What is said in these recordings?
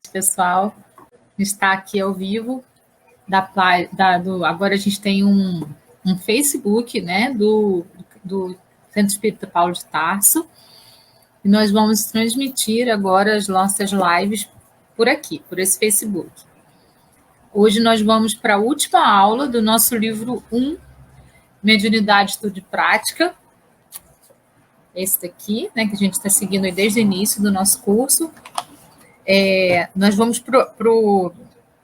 Pessoal, está aqui ao vivo. Agora a gente tem um Facebook, né, do Centro Espírita Paulo de Tarso, e nós vamos transmitir agora as nossas lives por aqui, por esse Facebook. Hoje nós vamos para a última aula do nosso livro 1, Mediunidade, Estudo e Prática. Esse daqui, né, que a gente está seguindo aí desde o início do nosso curso. Nós vamos para o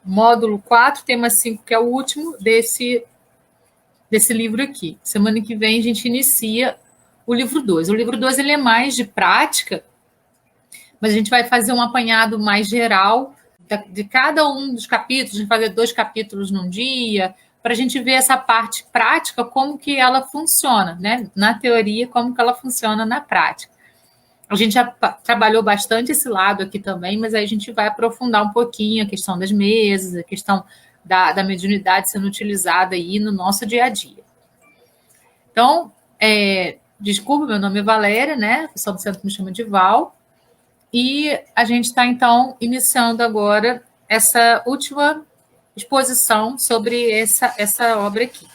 módulo 4, tema 5, que é o último desse livro aqui. Semana que vem a gente inicia o livro 2. O livro 2 ele é mais de prática, mas a gente vai fazer um apanhado mais geral de cada um dos capítulos, a gente vai fazer 2 capítulos num dia, para a gente ver essa parte prática, como que ela funciona, né? Na teoria, como que ela funciona na prática. A gente já trabalhou bastante esse lado aqui também, mas aí a gente vai aprofundar um pouquinho a questão das mesas, a questão da mediunidade sendo utilizada aí no nosso dia a dia. Então, desculpa, meu nome é Valéria, né? O pessoal do centro me chama de Val. E a gente está, então, iniciando agora essa última exposição sobre essa obra aqui.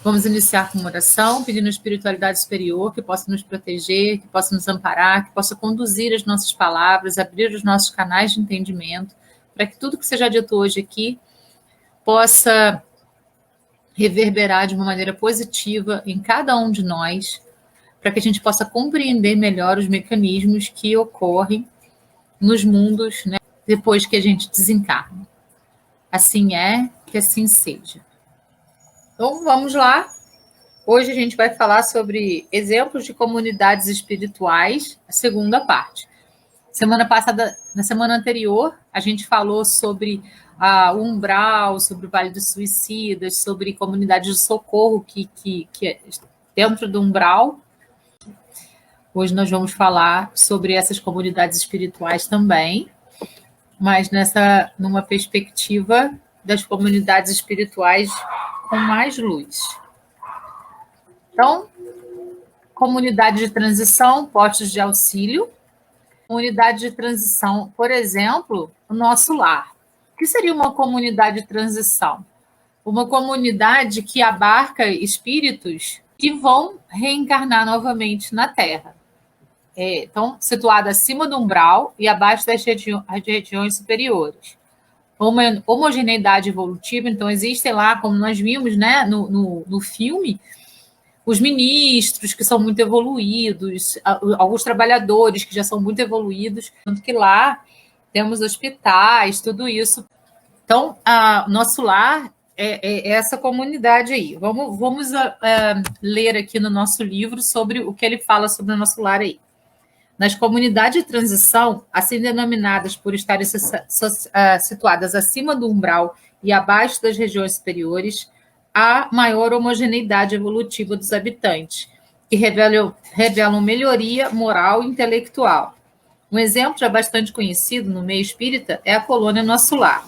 Vamos iniciar com uma oração, pedindo a espiritualidade superior que possa nos proteger, que possa nos amparar, que possa conduzir as nossas palavras, abrir os nossos canais de entendimento, para que tudo que seja dito hoje aqui possa reverberar de uma maneira positiva em cada um de nós, para que a gente possa compreender melhor os mecanismos que ocorrem nos mundos, né, depois que a gente desencarna. Assim é, que assim seja. Então, vamos lá. Hoje a gente vai falar sobre exemplos de comunidades espirituais, a segunda parte. Na semana anterior, a gente falou sobre o umbral, sobre o Vale dos Suicidas, sobre comunidades de socorro que é dentro do umbral. Hoje nós vamos falar sobre essas comunidades espirituais também, mas numa perspectiva das comunidades espirituais com mais luz. Então, comunidade de transição, postos de auxílio. Comunidade de transição, por exemplo, o nosso lar. O que seria uma comunidade de transição? Uma comunidade que abarca espíritos que vão reencarnar novamente na Terra. Então, situada acima do umbral e abaixo das regiões superiores. Uma homogeneidade evolutiva, então existem lá, como nós vimos, né, no filme, os ministros que são muito evoluídos, alguns trabalhadores que já são muito evoluídos, tanto que lá temos hospitais, tudo isso. Então, nosso lar é essa comunidade aí. Vamos ler aqui no nosso livro sobre o que ele fala sobre o nosso lar aí. Nas comunidades de transição, assim denominadas por estarem situadas acima do umbral e abaixo das regiões superiores, há maior homogeneidade evolutiva dos habitantes, que revelam melhoria moral e intelectual. Um exemplo já bastante conhecido no meio espírita é a colônia Nosso Lar.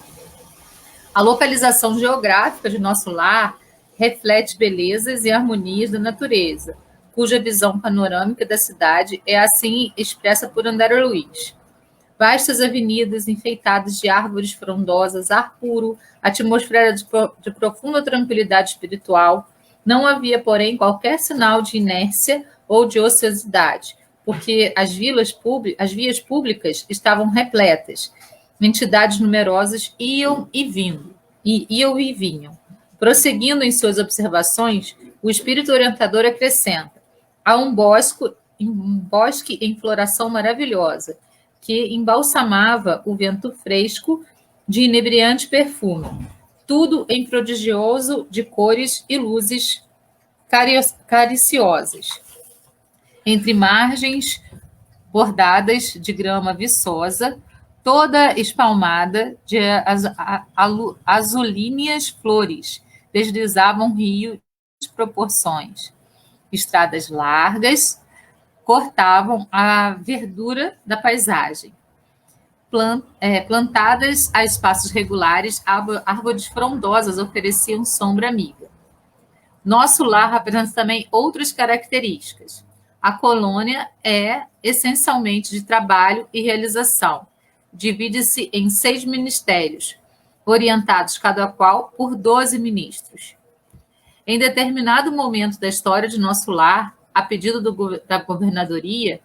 A localização geográfica de Nosso Lar reflete belezas e harmonias da natureza, cuja visão panorâmica da cidade é assim expressa por André Luiz. Vastas avenidas enfeitadas de árvores frondosas, ar puro, atmosfera de profunda tranquilidade espiritual. Não havia, porém, qualquer sinal de inércia ou de ociosidade, porque as vias públicas estavam repletas. Entidades numerosas iam e vinham. Prosseguindo em suas observações, o espírito orientador acrescenta: há um bosque em floração maravilhosa, que embalsamava o vento fresco de inebriante perfume, tudo em prodigioso de cores e luzes cariciosas. Entre margens bordadas de grama viçosa, toda espalmada de azulíneas flores, deslizava um rio de proporções. Estradas largas cortavam a verdura da paisagem. Plantadas a espaços regulares, árvores frondosas ofereciam sombra amiga. Nosso lar apresenta também outras características. A colônia é essencialmente de trabalho e realização. divide-se em 6 ministérios, orientados cada qual por 12 ministros. Em determinado momento da história de nosso lar, a pedido da governadoria,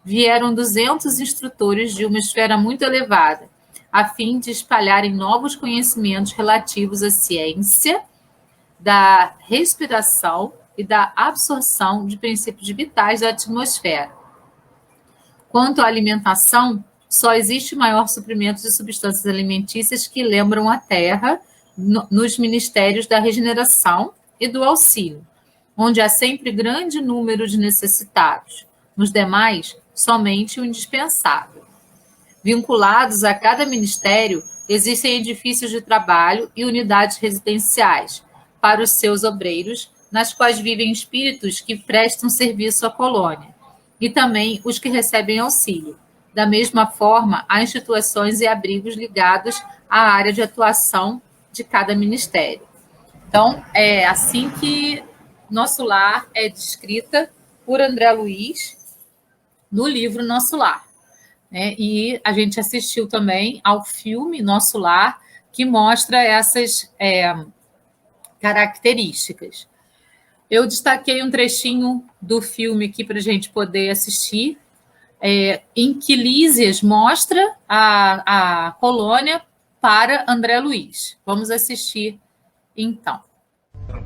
vieram 200 instrutores de uma esfera muito elevada, a fim de espalharem novos conhecimentos relativos à ciência da respiração e da absorção de princípios vitais da atmosfera. Quanto à alimentação, só existe maior suprimento de substâncias alimentícias que lembram a terra nos ministérios da regeneração e do auxílio, onde há sempre grande número de necessitados. Nos demais, somente o indispensável. Vinculados a cada ministério, existem edifícios de trabalho e unidades residenciais para os seus obreiros, nas quais vivem espíritos que prestam serviço à colônia, e também os que recebem auxílio. Da mesma forma, há instituições e abrigos ligados à área de atuação de cada ministério. Então, é assim que Nosso Lar é descrita por André Luiz no livro Nosso Lar. E a gente assistiu também ao filme Nosso Lar, que mostra essas características. Eu destaquei um trechinho do filme aqui para a gente poder assistir, em que Lísias mostra a colônia para André Luiz. Vamos assistir, então.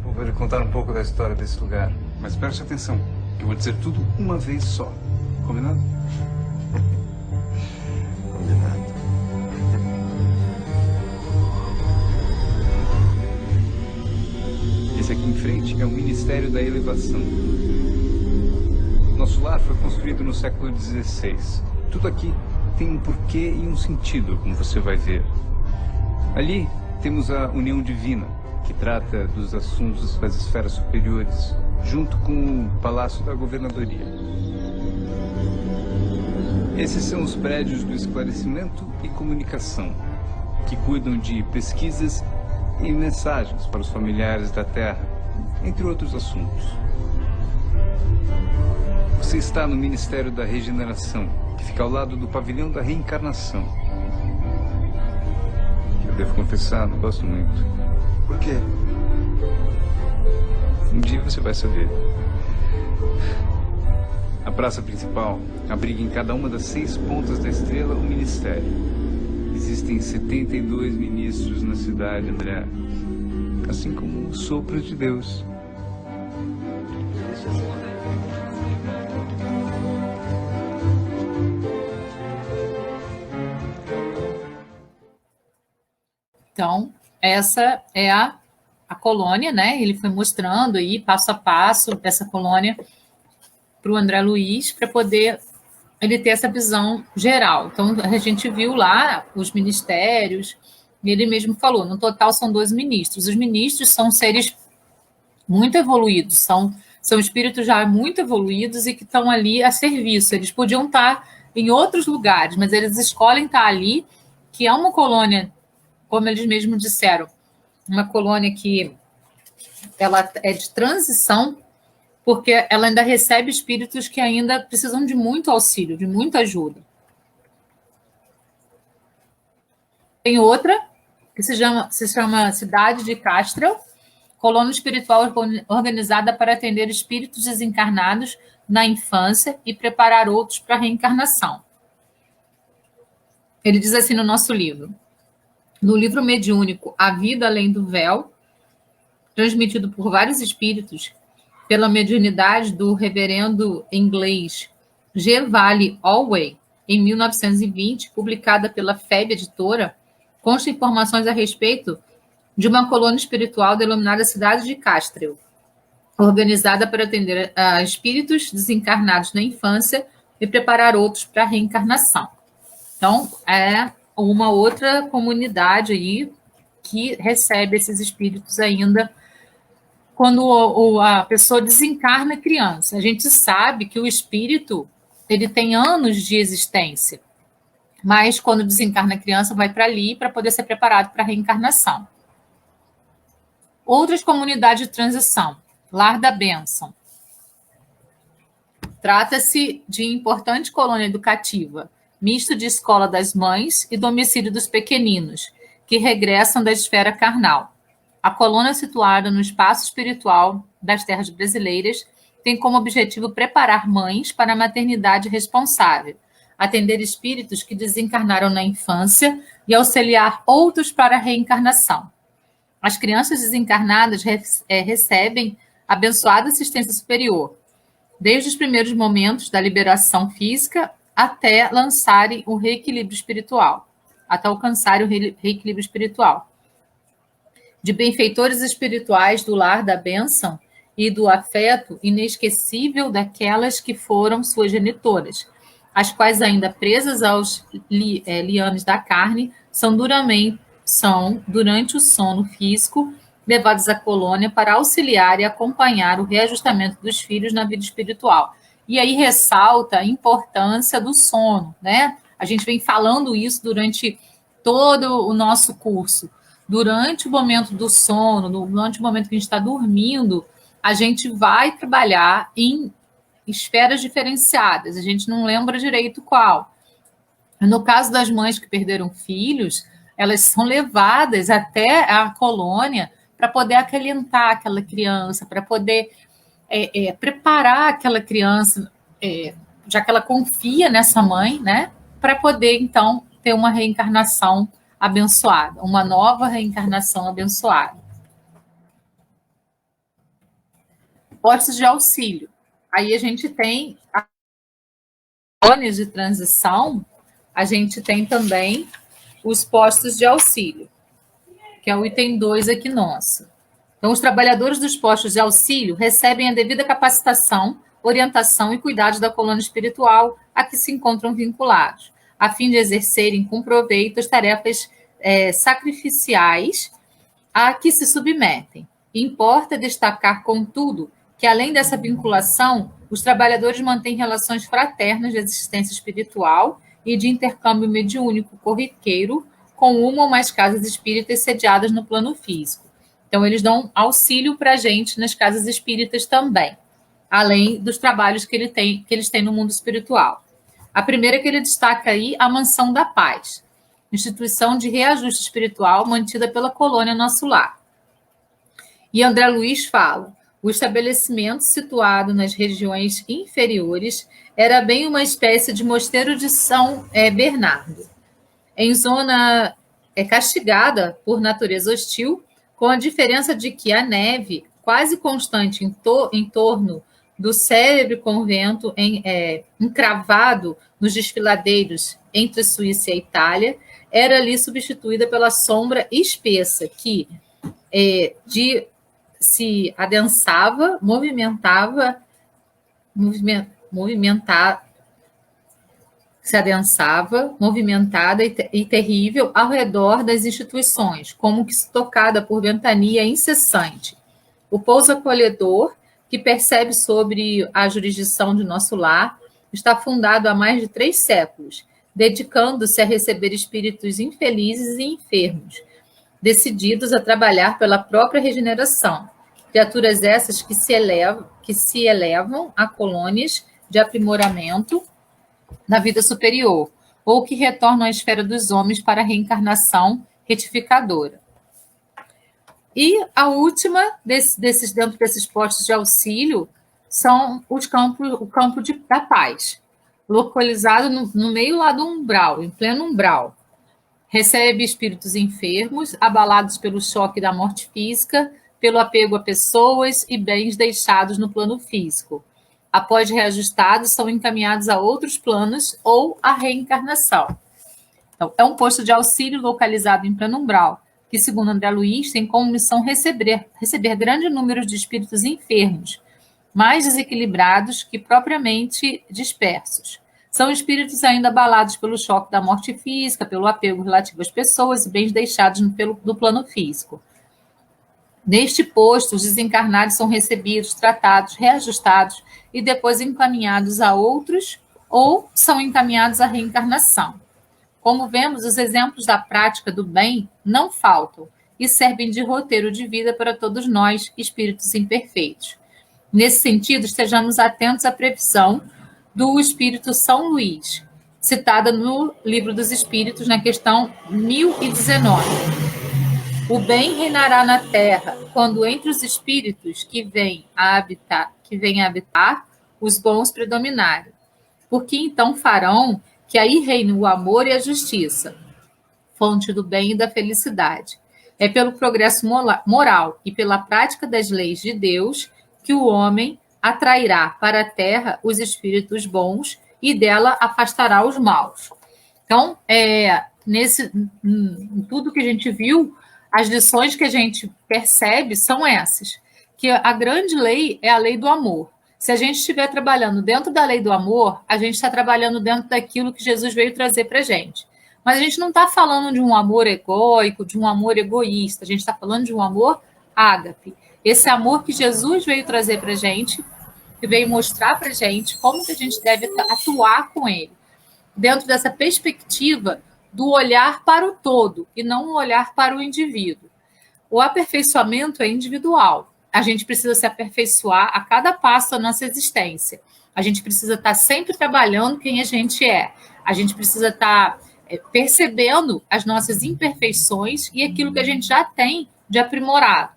Vou lhe contar um pouco da história desse lugar, mas preste atenção, que eu vou dizer tudo uma vez só. Combinado? Combinado. Esse aqui em frente é o Ministério da Elevação. Nosso lar foi construído no século XVI. Tudo aqui tem um porquê e um sentido, como você vai ver. Ali temos a União Divina, que trata dos assuntos das esferas superiores, junto com o Palácio da Governadoria. Esses são os prédios do esclarecimento e comunicação, que cuidam de pesquisas e mensagens para os familiares da Terra, entre outros assuntos. Você está no Ministério da Regeneração, que fica ao lado do Pavilhão da Reencarnação. Eu devo confessar, não gosto muito. Por quê? Um dia você vai saber. A praça principal abriga em cada uma das 6 pontas da estrela um ministério. Existem 72 ministros na cidade, André. Assim como os sopros de Deus. Então, essa é a colônia, né? Ele foi mostrando aí, passo a passo, dessa colônia para o André Luiz, para poder ele ter essa visão geral. Então, a gente viu lá os ministérios, e ele mesmo falou, no total são 12 ministros. Os ministros são seres muito evoluídos, são espíritos já muito evoluídos e que estão ali a serviço. Eles podiam estar em outros lugares, mas eles escolhem estar ali, que é uma colônia, como eles mesmos disseram, uma colônia que ela é de transição, porque ela ainda recebe espíritos que ainda precisam de muito auxílio, de muita ajuda. Tem outra, que se chama Cidade de Castrel, colônia espiritual organizada para atender espíritos desencarnados na infância e preparar outros para a reencarnação. Ele diz assim no nosso livro. No livro mediúnico A Vida Além do Véu, transmitido por vários espíritos, pela mediunidade do reverendo inglês G. Vale Allway, em 1920, publicada pela FEB Editora, consta informações a respeito de uma colônia espiritual denominada Cidade de Castrel, organizada para atender a espíritos desencarnados na infância e preparar outros para a reencarnação. Então, é uma outra comunidade aí que recebe esses espíritos ainda quando a pessoa desencarna criança. A gente sabe que o espírito ele tem anos de existência, mas quando desencarna criança vai para ali para poder ser preparado para a reencarnação. Outras comunidades de transição. Lar da Bênção. Trata-se de importante colônia educativa, misto de escola das mães e domicílio dos pequeninos, que regressam da esfera carnal. A colônia, situada no espaço espiritual das terras brasileiras, tem como objetivo preparar mães para a maternidade responsável, atender espíritos que desencarnaram na infância e auxiliar outros para a reencarnação. As crianças desencarnadas recebem abençoada assistência superior, desde os primeiros momentos da liberação física até alcançarem o reequilíbrio espiritual. De benfeitores espirituais do lar da bênção e do afeto inesquecível daquelas que foram suas genitoras, as quais, ainda presas aos liames da carne, são, durante o sono físico, levados à colônia para auxiliar e acompanhar o reajustamento dos filhos na vida espiritual. E aí ressalta a importância do sono, né? A gente vem falando isso durante todo o nosso curso. Durante o momento do sono, durante o momento que a gente está dormindo, a gente vai trabalhar em esferas diferenciadas. A gente não lembra direito qual. No caso das mães que perderam filhos, elas são levadas até a colônia para poder acalentar aquela criança, para poder preparar aquela criança, já que ela confia nessa mãe, né? Para poder, então, ter uma reencarnação abençoada, uma nova reencarnação abençoada. Postos de auxílio. Aí a gente tem as colônias de transição, a gente tem também os postos de auxílio, que é o item 2 aqui nosso. Então, os trabalhadores dos postos de auxílio recebem a devida capacitação, orientação e cuidado da colônia espiritual a que se encontram vinculados, a fim de exercerem com proveito as tarefas sacrificiais a que se submetem. Importa destacar, contudo, que, além dessa vinculação, os trabalhadores mantêm relações fraternas de assistência espiritual e de intercâmbio mediúnico corriqueiro com uma ou mais casas espíritas sediadas no plano físico. Então, eles dão auxílio para a gente nas casas espíritas também, além dos trabalhos que eles têm no mundo espiritual. A primeira que ele destaca aí, a Mansão da Paz, instituição de reajuste espiritual mantida pela colônia Nosso Lar. E André Luiz fala: o estabelecimento, situado nas regiões inferiores, era bem uma espécie de mosteiro de São Bernardo, em zona castigada por natureza hostil, com a diferença de que a neve, quase constante em torno do célebre convento encravado nos desfiladeiros entre Suíça e a Itália, era ali substituída pela sombra espessa que se adensava, movimentada e terrível ao redor das instituições, como que se tocada por ventania incessante. O pouso acolhedor, que percebe sobre a jurisdição de Nosso Lar, está fundado há mais de 3 séculos, dedicando-se a receber espíritos infelizes e enfermos, decididos a trabalhar pela própria regeneração, criaturas essas que se elevam a colônias de aprimoramento na vida superior, ou que retornam à esfera dos homens para a reencarnação retificadora. E a última, dentro desses postos de auxílio, são o campo da paz, localizado no meio lá do umbral, em pleno umbral. Recebe espíritos enfermos, abalados pelo choque da morte física, pelo apego a pessoas e bens deixados no plano físico. Após reajustados, são encaminhados a outros planos ou à reencarnação. Então, é um posto de auxílio localizado em pleno umbral, que, segundo André Luiz, tem como missão receber grande número de espíritos enfermos, mais desequilibrados que propriamente dispersos. São espíritos ainda abalados pelo choque da morte física, pelo apego relativo às pessoas e bens deixados do plano físico. Neste posto, os desencarnados são recebidos, tratados, reajustados e depois encaminhados a outros ou são encaminhados à reencarnação. Como vemos, os exemplos da prática do bem não faltam e servem de roteiro de vida para todos nós, espíritos imperfeitos. Nesse sentido, estejamos atentos à previsão do Espírito São Luís. citada no Livro dos Espíritos, na questão 1019. O bem reinará na terra quando entre os espíritos que vêm a habitar, os bons predominarem. Porque então farão que aí reine o amor e a justiça, fonte do bem e da felicidade. É pelo progresso moral e pela prática das leis de Deus que o homem atrairá para a terra os espíritos bons e dela afastará os maus. Então, em tudo que a gente viu, as lições que a gente percebe são essas, que a grande lei é a lei do amor. Se a gente estiver trabalhando dentro da lei do amor, a gente está trabalhando dentro daquilo que Jesus veio trazer para a gente. Mas a gente não está falando de um amor egóico, de um amor egoísta, a gente está falando de um amor ágape. Esse amor que Jesus veio trazer para a gente, que veio mostrar para a gente como que a gente deve atuar com ele, dentro dessa perspectiva do olhar para o todo e não o olhar para o indivíduo. O aperfeiçoamento é individual. A gente precisa se aperfeiçoar a cada passo da nossa existência. A gente precisa estar sempre trabalhando quem a gente é. A gente precisa estar percebendo as nossas imperfeições e aquilo que a gente já tem de aprimorado.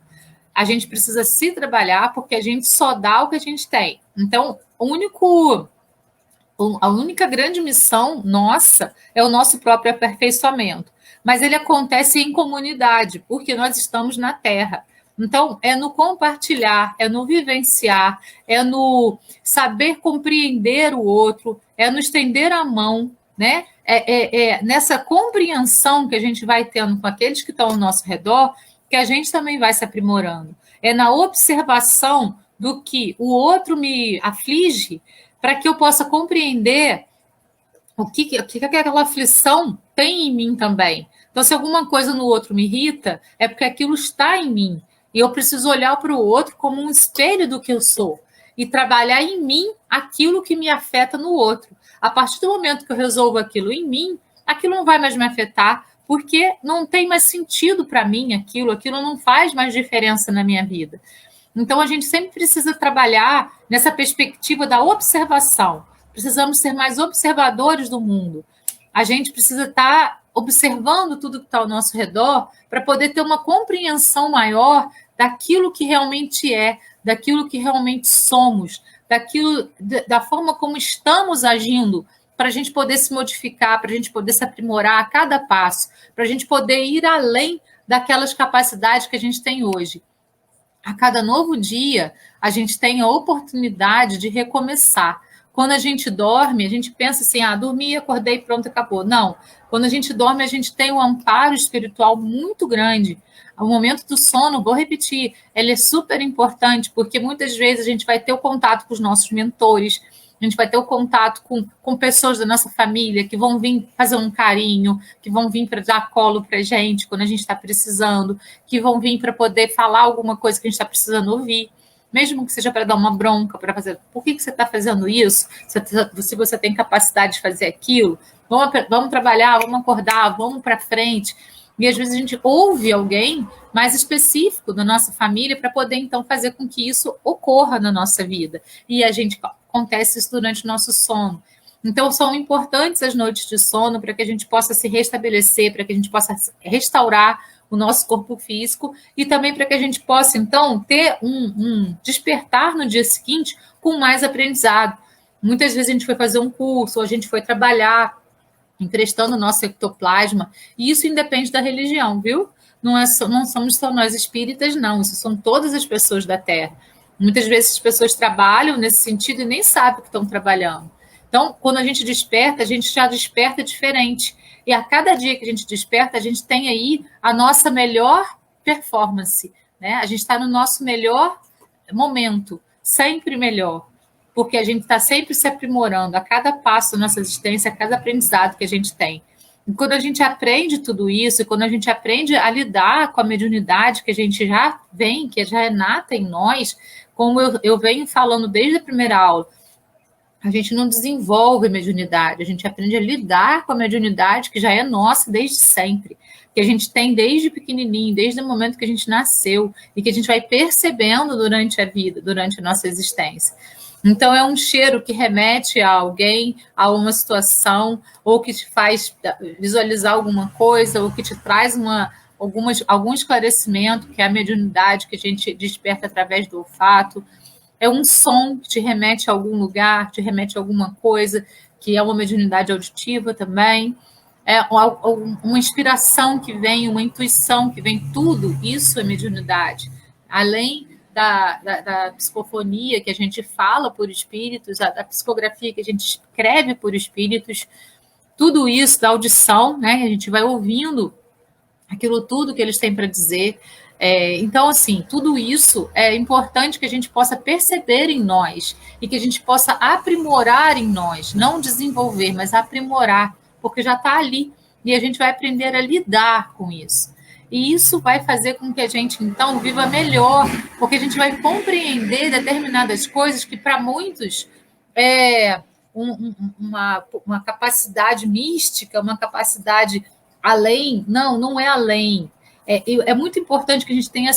A gente precisa se trabalhar porque a gente só dá o que a gente tem. Então, a única grande missão nossa é o nosso próprio aperfeiçoamento. Mas ele acontece em comunidade, porque nós estamos na Terra. Então, é no compartilhar, é no vivenciar, é no saber compreender o outro, é no estender a mão, né? Nessa compreensão que a gente vai tendo com aqueles que estão ao nosso redor, que a gente também vai se aprimorando. É na observação do que o outro me aflige, para que eu possa compreender o que aquela aflição tem em mim também. Então, se alguma coisa no outro me irrita, é porque aquilo está em mim. E eu preciso olhar para o outro como um espelho do que eu sou e trabalhar em mim aquilo que me afeta no outro. A partir do momento que eu resolvo aquilo em mim, aquilo não vai mais me afetar, porque não tem mais sentido para mim aquilo não faz mais diferença na minha vida. Então, a gente sempre precisa trabalhar nessa perspectiva da observação. Precisamos ser mais observadores do mundo. A gente precisa estar observando tudo que está ao nosso redor para poder ter uma compreensão maior daquilo que realmente é, daquilo que realmente somos, da forma como estamos agindo, para a gente poder se modificar, para a gente poder se aprimorar a cada passo, para a gente poder ir além daquelas capacidades que a gente tem hoje. A cada novo dia, a gente tem a oportunidade de recomeçar. Quando a gente dorme, a gente pensa assim, dormi, acordei, pronto, acabou. Não. Quando a gente dorme, a gente tem um amparo espiritual muito grande. O momento do sono, vou repetir, ele é super importante, porque muitas vezes a gente vai ter o contato com os nossos mentores, a gente vai ter o contato com pessoas da nossa família que vão vir fazer um carinho, que vão vir para dar colo para a gente quando a gente está precisando, que vão vir para poder falar alguma coisa que a gente está precisando ouvir, mesmo que seja para dar uma bronca, para fazer, por que você está fazendo isso? Se você tem capacidade de fazer aquilo, vamos trabalhar, vamos acordar, vamos para frente. E às vezes a gente ouve alguém mais específico da nossa família para poder então fazer com que isso ocorra na nossa vida. E acontece isso durante o nosso sono. Então, são importantes as noites de sono para que a gente possa se restabelecer, para que a gente possa restaurar o nosso corpo físico e também para que a gente possa, então, ter um despertar no dia seguinte com mais aprendizado. Muitas vezes a gente foi fazer um curso, ou a gente foi trabalhar, emprestando o nosso ectoplasma, e isso independe da religião, viu? Não somos só nós espíritas, não, isso são todas as pessoas da Terra. Muitas vezes as pessoas trabalham nesse sentido e nem sabem que estão trabalhando. Então, quando a gente desperta, a gente já desperta diferente. E a cada dia que a gente desperta, a gente tem aí a nossa melhor performance, né? A gente está no nosso melhor momento, sempre melhor, porque a gente está sempre se aprimorando a cada passo da nossa existência, a cada aprendizado que a gente tem. E quando a gente aprende tudo isso, e quando a gente aprende a lidar com a mediunidade que a gente já vem, que já é nata em nós, como eu venho falando desde a primeira aula, a gente não desenvolve mediunidade, a gente aprende a lidar com a mediunidade que já é nossa desde sempre, que a gente tem desde pequenininho, desde o momento que a gente nasceu, e que a gente vai percebendo durante a vida, durante a nossa existência. Então, é um cheiro que remete a alguém, a uma situação, ou que te faz visualizar alguma coisa, ou que te traz algum esclarecimento, que é a mediunidade que a gente desperta através do olfato. É um som que te remete a algum lugar, te remete a alguma coisa, que é uma mediunidade auditiva também. É uma inspiração que vem, uma intuição que vem, tudo isso é mediunidade. Além da psicofonia que a gente fala por espíritos, da psicografia que a gente escreve por espíritos, tudo isso, da audição, né? A gente vai ouvindo aquilo tudo que eles têm para dizer. Então, assim, tudo isso é importante que a gente possa perceber em nós e que a gente possa aprimorar em nós, não desenvolver, mas aprimorar, porque já está ali e a gente vai aprender a lidar com isso. E isso vai fazer com que a gente, então, viva melhor, porque a gente vai compreender determinadas coisas que, para muitos, é uma capacidade mística, uma capacidade além. Não é além. É muito importante que a gente tenha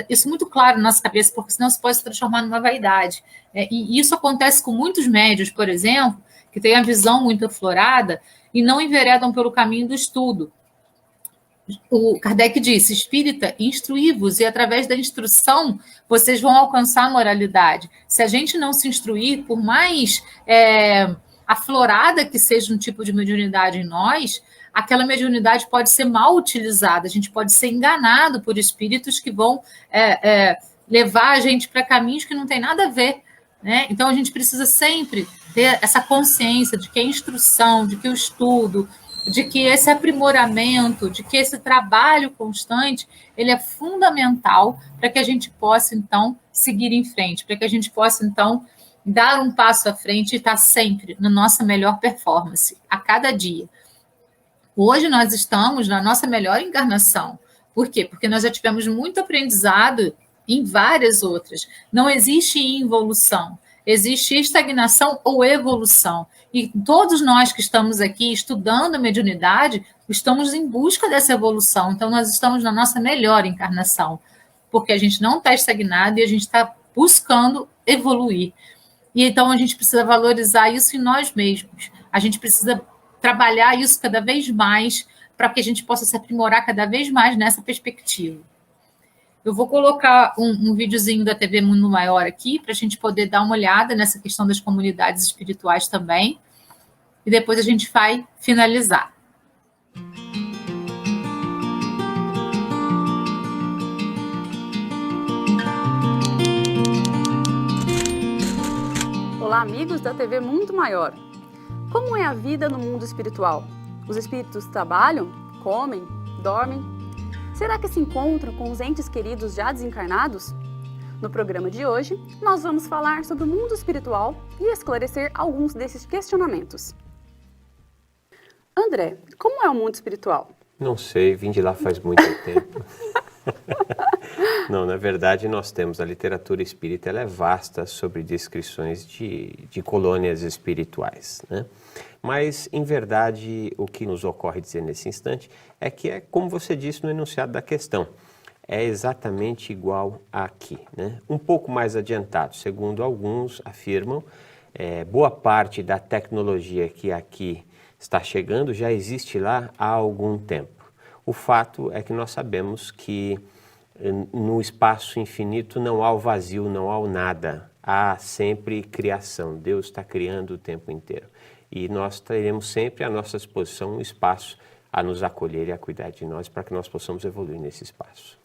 isso muito claro na nossa cabeça, porque senão isso pode se transformar numa vaidade. E isso acontece com muitos médios, por exemplo, que têm a visão muito aflorada e não enveredam pelo caminho do estudo. O Kardec disse: espírita, instruí-vos, e através da instrução vocês vão alcançar a moralidade. Se a gente não se instruir, por mais aflorada que seja um tipo de mediunidade em nós, aquela mediunidade pode ser mal utilizada, a gente pode ser enganado por espíritos que vão levar a gente para caminhos que não tem nada a ver, né? Então a gente precisa sempre ter essa consciência de que a instrução, de que o estudo, de que esse aprimoramento, de que esse trabalho constante, ele é fundamental para que a gente possa, então, seguir em frente, para que a gente possa, então, dar um passo à frente e estar sempre na nossa melhor performance, a cada dia. Hoje nós estamos na nossa melhor encarnação. Por quê? Porque nós já tivemos muito aprendizado em várias outras. Não existe involução, existe estagnação ou evolução. E todos nós que estamos aqui estudando a mediunidade, estamos em busca dessa evolução. Então, nós estamos na nossa melhor encarnação, porque a gente não está estagnado e a gente está buscando evoluir. E então, a gente precisa valorizar isso em nós mesmos. A gente precisa trabalhar isso cada vez mais para que a gente possa se aprimorar cada vez mais nessa perspectiva. Eu vou colocar um videozinho da TV Mundo Maior aqui, para a gente poder dar uma olhada nessa questão das comunidades espirituais também, e depois a gente vai finalizar. Olá, amigos da TV Mundo Maior. Como é a vida no mundo espiritual? Os espíritos trabalham, comem, dormem? Será que se encontram com os entes queridos já desencarnados? No programa de hoje, nós vamos falar sobre o mundo espiritual e esclarecer alguns desses questionamentos. André, como é o mundo espiritual? Não sei, vim de lá faz muito tempo. Não, na verdade nós temos a literatura espírita, ela é vasta sobre descrições de colônias espirituais, né? Mas, em verdade, o que nos ocorre dizer nesse instante é que é como você disse no enunciado da questão, é exatamente igual aqui, né? Um pouco mais adiantado, segundo alguns afirmam, boa parte da tecnologia que aqui está chegando já existe lá há algum tempo. O fato é que nós sabemos que no espaço infinito não há o vazio, não há o nada, há sempre criação, Deus está criando o tempo inteiro. E nós teremos sempre à nossa disposição um espaço a nos acolher e a cuidar de nós para que nós possamos evoluir nesse espaço.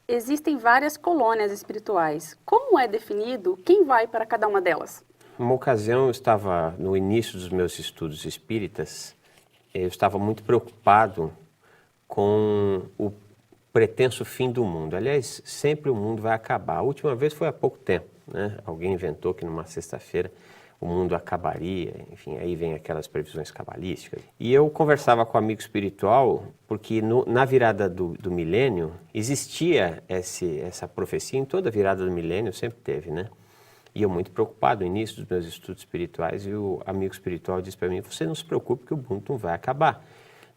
Existem várias colônias espirituais. Como é definido quem vai para cada uma delas? Uma ocasião eu estava no início dos meus estudos espíritas, eu estava muito preocupado com o pretenso fim do mundo. Aliás, sempre o mundo vai acabar. A última vez foi há pouco tempo, né? Alguém inventou que numa sexta-feira o mundo acabaria, enfim, aí vem aquelas previsões cabalísticas. E eu conversava com um amigo espiritual, porque na virada do milênio, existia essa profecia, em toda virada do milênio sempre teve, né? E eu muito preocupado no início dos meus estudos espirituais, e o amigo espiritual disse para mim, você não se preocupe que o mundo não vai acabar.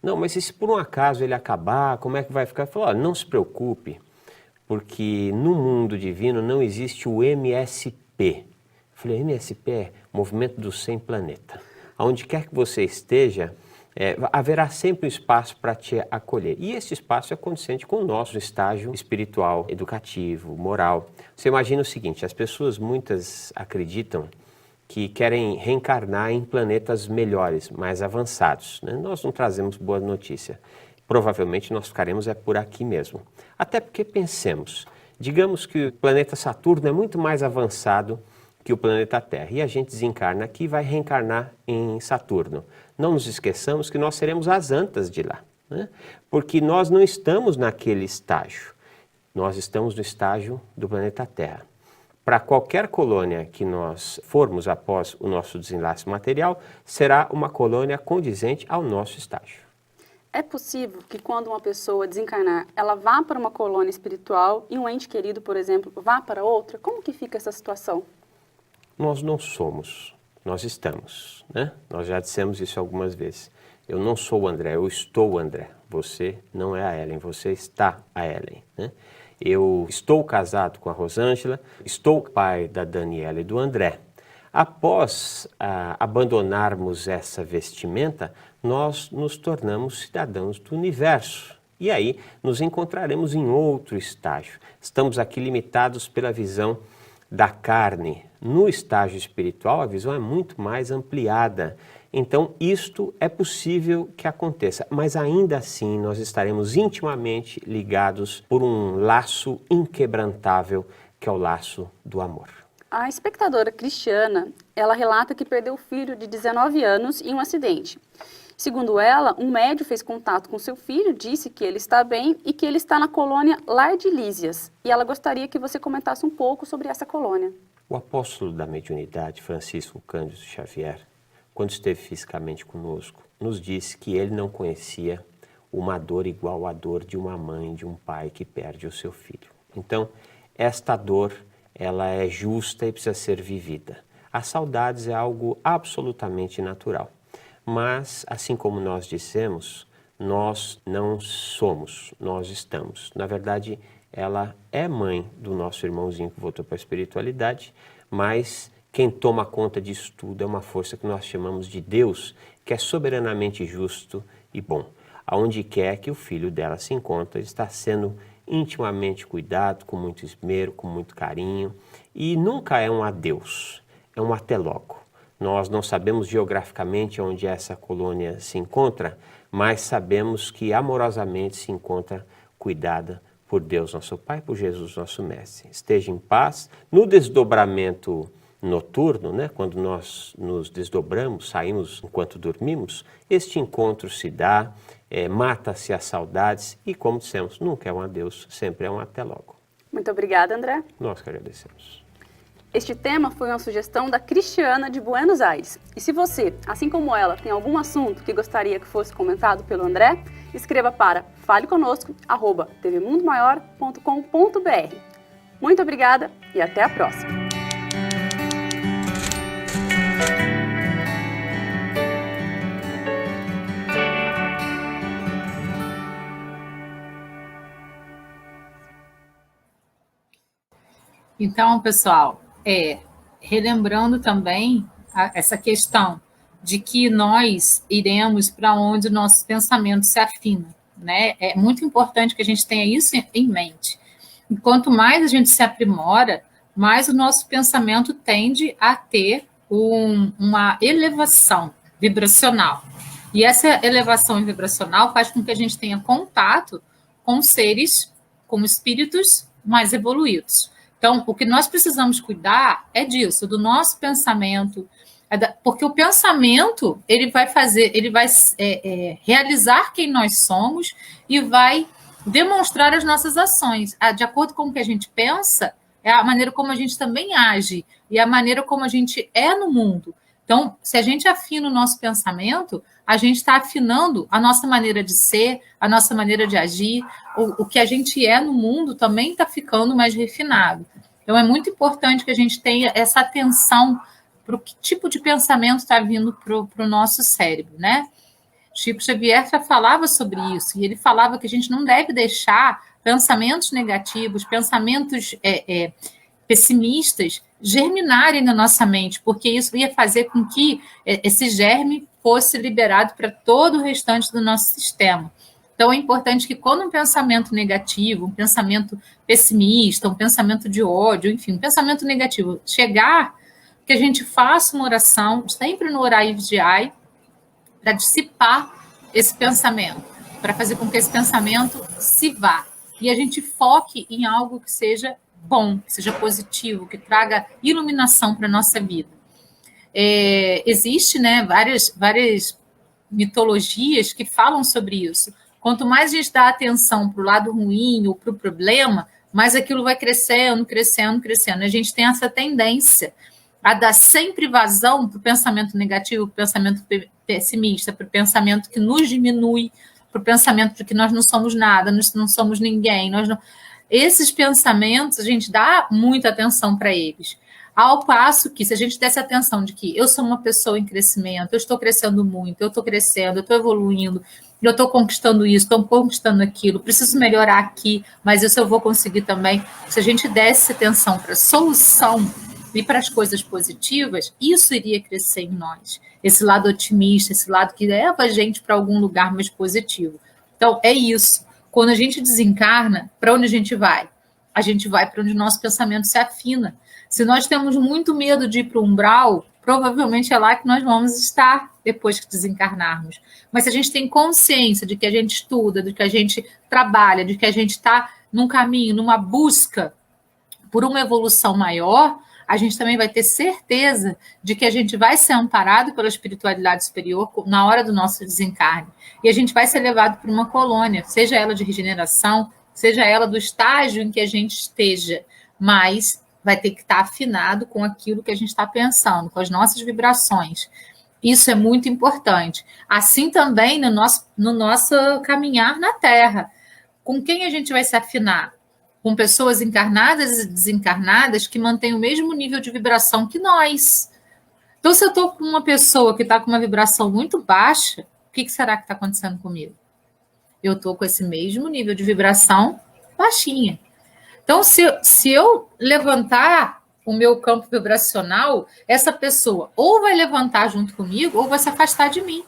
Não, mas e se por um acaso ele acabar, como é que vai ficar? Ele falou, não se preocupe, porque no mundo divino não existe o MSP, falei, MSP é Movimento do Sem Planeta. Aonde quer que você esteja, haverá sempre um espaço para te acolher. E esse espaço é condizente com o nosso estágio espiritual, educativo, moral. Você imagina o seguinte, as pessoas muitas acreditam que querem reencarnar em planetas melhores, mais avançados, né? Nós não trazemos boa notícia. Provavelmente nós ficaremos por aqui mesmo. Até porque pensemos, digamos que o planeta Saturno é muito mais avançado que o planeta Terra. E a gente desencarna aqui e vai reencarnar em Saturno. Não nos esqueçamos que nós seremos as antas de lá, né? Porque nós não estamos naquele estágio. Nós estamos no estágio do planeta Terra. Para qualquer colônia que nós formos após o nosso desenlace material, será uma colônia condizente ao nosso estágio. É possível que quando uma pessoa desencarnar, ela vá para uma colônia espiritual e um ente querido, por exemplo, vá para outra? Como que fica essa situação? Nós não somos, nós estamos, né? Nós já dissemos isso algumas vezes. Eu não sou o André, eu estou o André. Você não é a Ellen, você está a Ellen, né? Eu estou casado com a Rosângela, estou pai da Daniela e do André. Após abandonarmos essa vestimenta, nós nos tornamos cidadãos do universo. E aí nos encontraremos em outro estágio. Estamos aqui limitados pela visão da carne. No estágio espiritual, a visão é muito mais ampliada. Então, isto é possível que aconteça, mas ainda assim nós estaremos intimamente ligados por um laço inquebrantável, que é o laço do amor. A espectadora Cristiana, ela relata que perdeu o filho de 19 anos em um acidente. Segundo ela, um médium fez contato com seu filho, disse que ele está bem e que ele está na colônia Lar de Lísias. E ela gostaria que você comentasse um pouco sobre essa colônia. O apóstolo da mediunidade, Francisco Cândido Xavier, quando esteve fisicamente conosco, nos disse que ele não conhecia uma dor igual à dor de uma mãe, de um pai que perde o seu filho. Então, esta dor, ela é justa e precisa ser vivida. As saudades é algo absolutamente natural. Mas, assim como nós dissemos, nós não somos, nós estamos. Na verdade, ela é mãe do nosso irmãozinho que voltou para a espiritualidade, mas quem toma conta disso tudo é uma força que nós chamamos de Deus, que é soberanamente justo e bom. Aonde quer que o filho dela se encontra, ele está sendo intimamente cuidado, com muito esmero, com muito carinho, e nunca é um adeus, é um até logo. Nós não sabemos geograficamente onde essa colônia se encontra, mas sabemos que amorosamente se encontra cuidada por Deus nosso Pai, por Jesus nosso Mestre. Esteja em paz. No desdobramento noturno, né, quando nós nos desdobramos, saímos enquanto dormimos, este encontro se dá, mata-se as saudades e, como dissemos, nunca é um adeus, sempre é um até logo. Muito obrigada, André. Nós que agradecemos. Este tema foi uma sugestão da Cristiana de Buenos Aires. E se você, assim como ela, tem algum assunto que gostaria que fosse comentado pelo André, escreva para faleconosco@tvmundomaior.com.br. Muito obrigada e até a próxima! Então, pessoal, relembrando também essa questão de que nós iremos para onde o nosso pensamento se afina, né? É muito importante que a gente tenha isso em mente. E quanto mais a gente se aprimora, mais o nosso pensamento tende a ter uma elevação vibracional. E essa elevação vibracional faz com que a gente tenha contato com seres, com espíritos mais evoluídos. Então, o que nós precisamos cuidar é disso, do nosso pensamento, porque o pensamento ele vai realizar quem nós somos e vai demonstrar as nossas ações. De acordo com o que a gente pensa, é a maneira como a gente também age e a maneira como a gente é no mundo. Então, se a gente afina o nosso pensamento, a gente está afinando a nossa maneira de ser, a nossa maneira de agir, o que a gente é no mundo também está ficando mais refinado. Então, é muito importante que a gente tenha essa atenção para o que tipo de pensamento está vindo para o nosso cérebro, né? Chico Xavier já falava sobre isso, e ele falava que a gente não deve deixar pensamentos negativos, pensamentos pessimistas germinarem na nossa mente, porque isso ia fazer com que esse germe fosse liberado para todo o restante do nosso sistema. Então, é importante que quando um pensamento negativo, um pensamento pessimista, um pensamento de ódio, enfim, um pensamento negativo chegar, que a gente faça uma oração, sempre no orar e vigiar, para dissipar esse pensamento, para fazer com que esse pensamento se vá. E a gente foque em algo que seja bom, que seja positivo, que traga iluminação para a nossa vida. Existe, né, várias mitologias que falam sobre isso. Quanto mais a gente dá atenção para o lado ruim ou para o problema, mais aquilo vai crescendo, crescendo, crescendo. A gente tem essa tendência a dar sempre vazão para o pensamento negativo, para o pensamento pessimista, para o pensamento que nos diminui, para o pensamento de que nós não somos nada, nós não somos ninguém. Esses pensamentos, a gente dá muita atenção para eles. Ao passo que, se a gente desse atenção de que eu sou uma pessoa em crescimento, eu estou crescendo muito, eu estou crescendo, eu estou evoluindo, eu estou conquistando isso, estou conquistando aquilo, preciso melhorar aqui, mas isso eu vou conseguir também. Se a gente desse atenção para a solução e para as coisas positivas, isso iria crescer em nós. Esse lado otimista, esse lado que leva a gente para algum lugar mais positivo. Então, é isso. Quando a gente desencarna, para onde a gente vai? A gente vai para onde o nosso pensamento se afina. Se nós temos muito medo de ir para o umbral, provavelmente é lá que nós vamos estar depois que desencarnarmos. Mas se a gente tem consciência de que a gente estuda, de que a gente trabalha, de que a gente está num caminho, numa busca por uma evolução maior, a gente também vai ter certeza de que a gente vai ser amparado pela espiritualidade superior na hora do nosso desencarne. E a gente vai ser levado para uma colônia, seja ela de regeneração, seja ela do estágio em que a gente esteja, mas vai ter que estar afinado com aquilo que a gente está pensando, com as nossas vibrações. Isso é muito importante. Assim também no nosso caminhar na Terra. Com quem a gente vai se afinar? Com pessoas encarnadas e desencarnadas que mantêm o mesmo nível de vibração que nós. Então, se eu estou com uma pessoa que está com uma vibração muito baixa, o que será que está acontecendo comigo? Eu estou com esse mesmo nível de vibração baixinha. Então, se eu levantar o meu campo vibracional, essa pessoa ou vai levantar junto comigo ou vai se afastar de mim.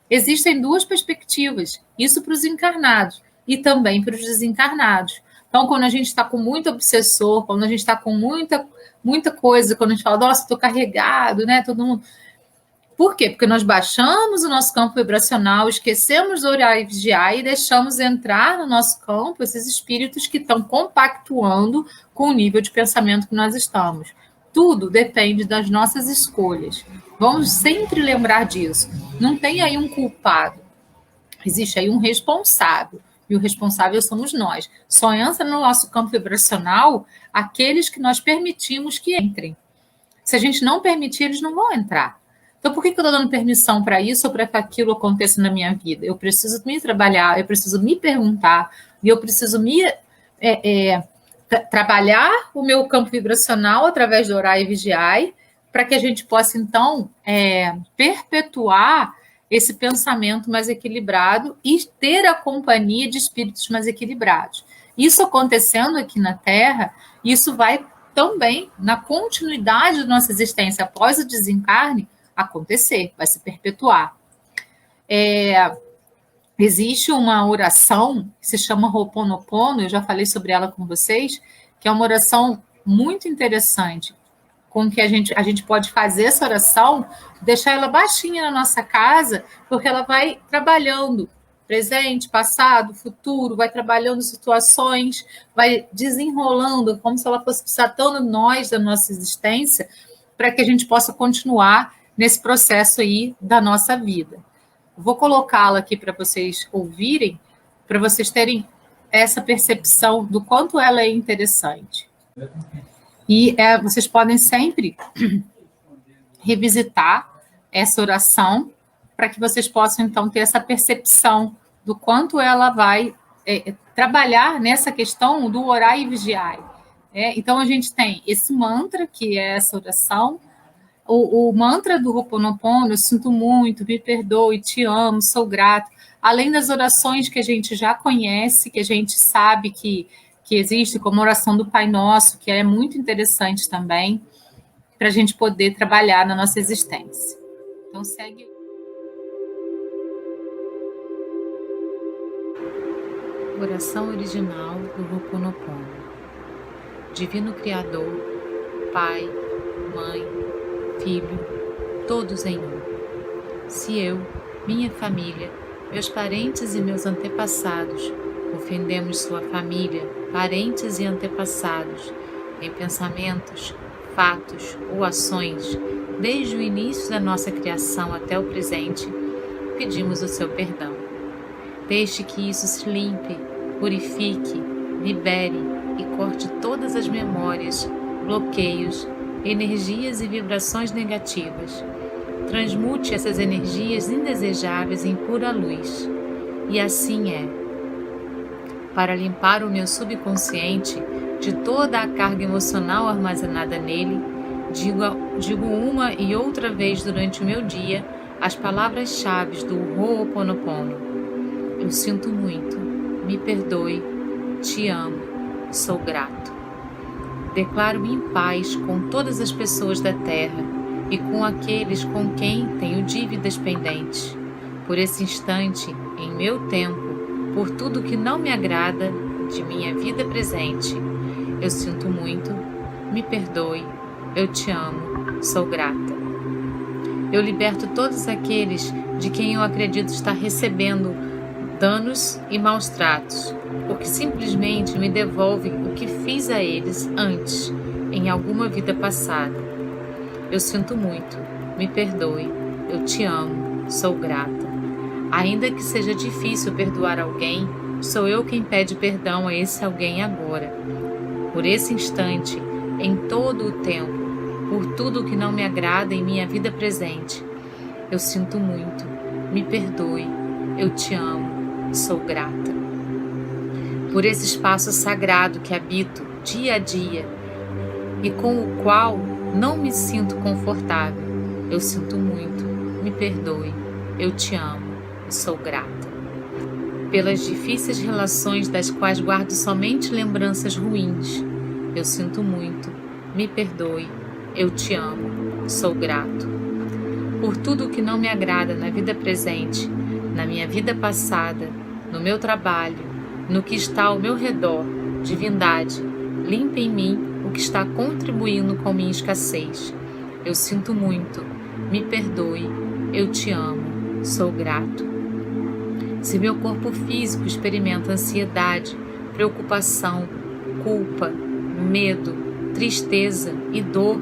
Existem duas perspectivas, isso para os encarnados e também para os desencarnados. Então, quando a gente está com muito obsessor, quando a gente está com muita coisa, quando a gente fala, nossa, estou carregado, né? Todo mundo. Por quê? Porque nós baixamos o nosso campo vibracional, esquecemos de orar e vigiar e deixamos entrar no nosso campo esses espíritos que estão compactuando com o nível de pensamento que nós estamos. Tudo depende das nossas escolhas. Vamos sempre lembrar disso. Não tem aí um culpado. Existe aí um responsável. E o responsável somos nós. Só entra no nosso campo vibracional aqueles que nós permitimos que entrem. Se a gente não permitir, eles não vão entrar. Então, por que eu estou dando permissão para isso ou para que aquilo aconteça na minha vida? Eu preciso me trabalhar, eu preciso me perguntar, e eu preciso trabalhar o meu campo vibracional através do orar e vigiar, para que a gente possa, então, perpetuar esse pensamento mais equilibrado e ter a companhia de espíritos mais equilibrados. Isso acontecendo aqui na Terra, isso vai também, na continuidade da nossa existência após o desencarne, acontecer, vai se perpetuar. Existe uma oração que se chama Ho'oponopono, eu já falei sobre ela com vocês, que é uma oração muito interessante, com que a gente pode fazer essa oração, deixar ela baixinha na nossa casa, porque ela vai trabalhando presente, passado, futuro, vai trabalhando situações, vai desenrolando, como se ela fosse tratando nós da nossa existência, para que a gente possa continuar nesse processo aí da nossa vida. Vou colocá-la aqui para vocês ouvirem, para vocês terem essa percepção do quanto ela é interessante. E vocês podem sempre revisitar essa oração para que vocês possam, então, ter essa percepção do quanto ela vai trabalhar nessa questão do orar e vigiar. Então, a gente tem esse mantra, que é essa oração, o mantra do Ho'oponopono, eu sinto muito, me perdoe, te amo, sou grato, além das orações que a gente já conhece, que a gente sabe que que existe, como a oração do Pai Nosso, que é muito interessante também, para a gente poder trabalhar na nossa existência. Então, segue. Oração original do Ho'oponopono. Divino Criador, Pai, Mãe, Filho, todos em um. Se eu, minha família, meus parentes e meus antepassados ofendemos sua família, parentes e antepassados em pensamentos, fatos ou ações, desde o início da nossa criação até o presente, pedimos o seu perdão. Deixe que isso se limpe, purifique, libere e corte todas as memórias, bloqueios, energias e vibrações negativas. Transmute essas energias indesejáveis em pura luz. E assim é. Para limpar o meu subconsciente de toda a carga emocional armazenada nele, digo uma e outra vez durante o meu dia as palavras-chave do Ho'oponopono. Eu sinto muito, me perdoe, te amo, sou grato. Declaro em paz com todas as pessoas da Terra e com aqueles com quem tenho dívidas pendentes. Por esse instante, em meu tempo, por tudo que não me agrada de minha vida presente. Eu sinto muito, me perdoe, eu te amo, sou grata. Eu liberto todos aqueles de quem eu acredito estar recebendo danos e maus tratos, porque simplesmente me devolvem o que fiz a eles antes, em alguma vida passada. Eu sinto muito, me perdoe, eu te amo, sou grata. Ainda que seja difícil perdoar alguém, sou eu quem pede perdão a esse alguém agora. Por esse instante, em todo o tempo, por tudo que não me agrada em minha vida presente. Eu sinto muito, me perdoe, eu te amo, sou grata. Por esse espaço sagrado que habito dia a dia e com o qual não me sinto confortável. Eu sinto muito, me perdoe, eu te amo, sou grata. Pelas difíceis relações das quais guardo somente lembranças ruins. Eu sinto muito, me perdoe, eu te amo, sou grato. Por tudo que não me agrada na vida presente, na minha vida passada, no meu trabalho, no que está ao meu redor, divindade, limpe em mim o que está contribuindo com minha escassez. Eu sinto muito, me perdoe, eu te amo, sou grato. Se meu corpo físico experimenta ansiedade, preocupação, culpa, medo, tristeza e dor,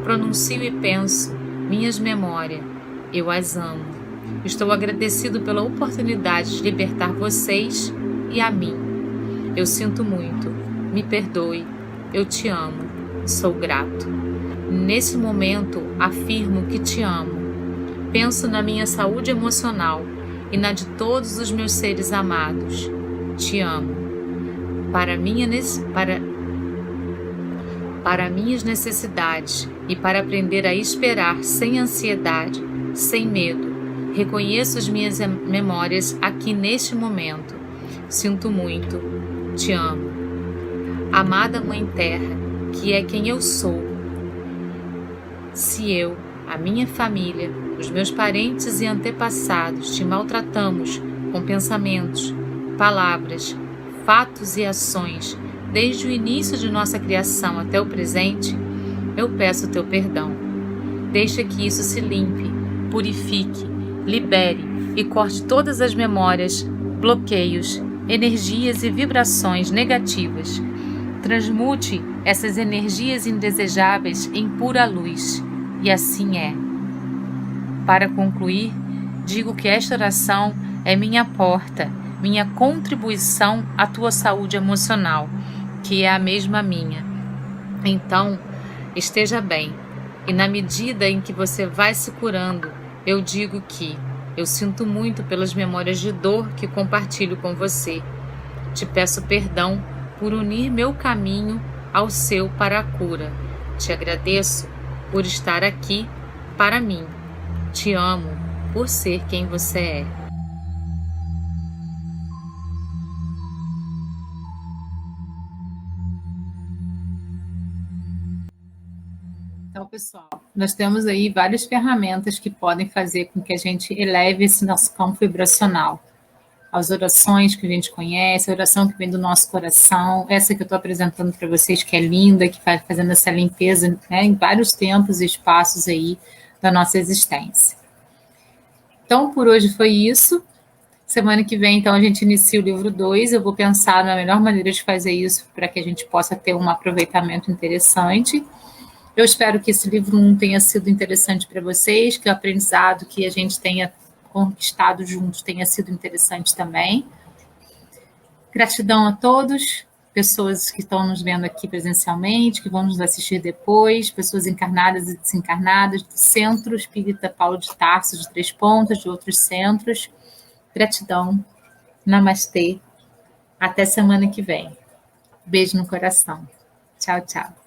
pronuncio e penso minhas memórias, eu as amo. Estou agradecido pela oportunidade de libertar vocês e a mim. Eu sinto muito, me perdoe, eu te amo, sou grato. Nesse momento, afirmo que te amo. Penso na minha saúde emocional e na de todos os meus seres amados. Te amo. Para minhas necessidades e para aprender a esperar sem ansiedade, sem medo, reconheço as minhas memórias aqui neste momento. Sinto muito, te amo. Amada Mãe Terra, que é quem eu sou, se eu, a minha família, os meus parentes e antepassados te maltratamos com pensamentos, palavras, fatos e ações, desde o início de nossa criação até o presente, eu peço teu perdão. Deixa que isso se limpe, purifique, libere e corte todas as memórias, bloqueios, energias e vibrações negativas. Transmute essas energias indesejáveis em pura luz. E assim é. Para concluir, digo que esta oração é minha porta, minha contribuição à tua saúde emocional, que é a mesma minha. Então, esteja bem. E na medida em que você vai se curando, eu digo que eu sinto muito pelas memórias de dor que compartilho com você. Te peço perdão por unir meu caminho ao seu para a cura. Te agradeço por estar aqui para mim. Te amo por ser quem você é. Então, pessoal, nós temos aí várias ferramentas que podem fazer com que a gente eleve esse nosso campo vibracional. As orações que a gente conhece, a oração que vem do nosso coração, essa que eu estou apresentando para vocês, que é linda, que vai fazendo essa limpeza, né, em vários tempos e espaços aí da nossa existência. Então, por hoje foi isso. Semana que vem, então, a gente inicia o livro 2. Eu vou pensar na melhor maneira de fazer isso para que a gente possa ter um aproveitamento interessante. Eu espero que esse livro 1 tenha sido interessante para vocês, que o aprendizado que a gente tenha conquistado juntos tenha sido interessante também. Gratidão a todos, pessoas que estão nos vendo aqui presencialmente, que vão nos assistir depois, pessoas encarnadas e desencarnadas do Centro Espírita Paulo de Tarso, de Três Pontas, de outros centros. Gratidão. Namastê. Até semana que vem. Beijo no coração. Tchau, tchau.